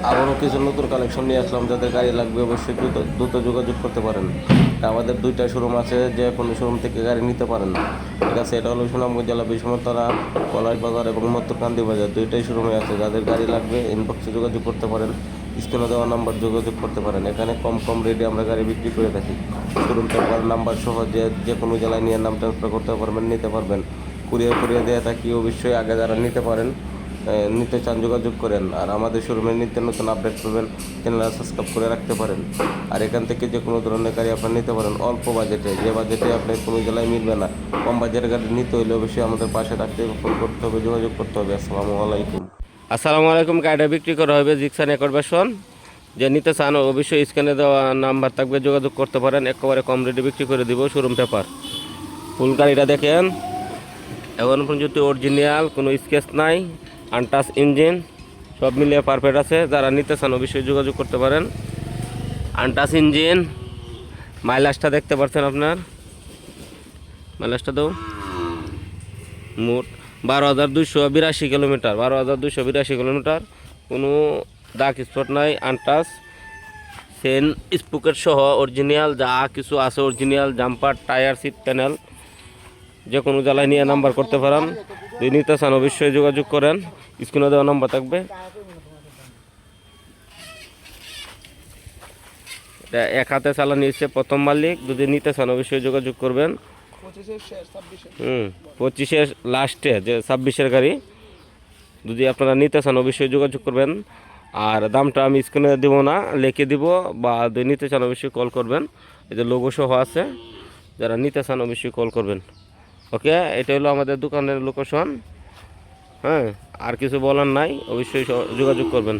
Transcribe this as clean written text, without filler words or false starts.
আবারও কিছু নতুন কালেকশন নিয়ে আসলাম। যাদের গাড়ি লাগবে অবশ্যই দ্রুত দ্রুত যোগাযোগ করতে পারেন। আমাদের দুইটা শোরুম আছে, যে কোনো শোরুম থেকে গাড়ি নিতে পারেন। ঠিক আছে, এটা হলো সুনামগঞ্জ জেলা বিষমতলা, পলাশ বাজার এবং মধ্যকান্দি বাজার, দুইটাই শোরুমে আছে। যাদের গাড়ি লাগবে ইনবক্সে যোগাযোগ করতে পারেন, স্ক্রিনে দেওয়া নাম্বার যোগাযোগ করতে পারেন। এখানে কম কম রেটে আমরা গাড়ি বিক্রি করে থাকি। শোরুম পেপার নাম্বার সহ যে কোনো জেলায় নিয়ে নাম ট্রান্সফার করতে পারবেন, নিতে পারবেন। কুরিয়ার দেওয়া থাকি। অবশ্যই আগে যারা নিতে পারেন, নিতে চান যোগাযোগ করেন। আর আমাদের শোরুমে নিত্য নতুন আপডেট পাবেন, চ্যানেল সাবস্ক্রাইব করে রাখতে পারেন। আর এখান থেকে যে কোনো ধরনের গাড়ি আপনার নিতে পারেন অল্প বাজেটে, যে বাজেটে আপনার কোনো জেলায় মিলবে না। কম বাজেটের গাড়ি নিতে হলে অবশ্যই আমাদের পাশে থাকতে হবে, ফোন করতে হবে, যোগাযোগ করতে হবে। আসসালামু আলাইকুম। গাড়িটা বিক্রি করা হবে জিক্সান একরবেশন। যে নিতে চান অবশ্যই স্ক্যানে দেওয়া নাম্বার থাকবে, যোগাযোগ করতে পারেন। একেবারে কম রেটে বিক্রি করে দিব। Showroom paper full. গাড়িটা দেখেন, এখন পর্যন্ত অরিজিনাল, কোনো স্কেচ নাই, আনটাচ ইঞ্জিন, সব মিলিয়ে পারফেক্ট আছে। যারা নিতে চান অবশ্যই যোগাযোগ করতে পারেন। আনটাচ ইঞ্জিন, মাইলেজটা দেখতে পাচ্ছেন আপনার, মাইলেজটা দাও, মোট 12,282 কিলোমিটার, 12,282 কিলোমিটার। কোনো দাগ স্পট নাই, আনটাচ, সেন স্পুকেট সহ অরিজিনাল যা কিছু আছে original. Jumper, tyre, seat panel, যে কোনো জ্বালায় নিয়ে নাম্বার করতে পারেন। যদি নিতে চান অবশ্যই যোগাযোগ করেন, স্ক্রিনে দেওয়া নাম্বার থাকবে। এটা এক হাতে চালান নিচ্ছে প্রথম মালিক। যদি নিতে চান অবশ্যই যোগাযোগ করবেন। 25-এর লাস্টে, যে 26-এর গাড়ি। যদি আপনারা নিতে চান অবশ্যই যোগাযোগ করবেন। আর দামটা আমি স্ক্রিনে দেব না, লিখে দিব, বা যদি নিতে চান অবশ্যই কল করবেন। এই যে লোগো সহ আছে, যারা নিতে চান অবশ্যই কল করবেন। ওকে, এটা হলো আমাদের দোকানের লোকেশন। হ্যাঁ, আর কিছু বলার নাই, অবশ্যই যোগাযোগ করবেন।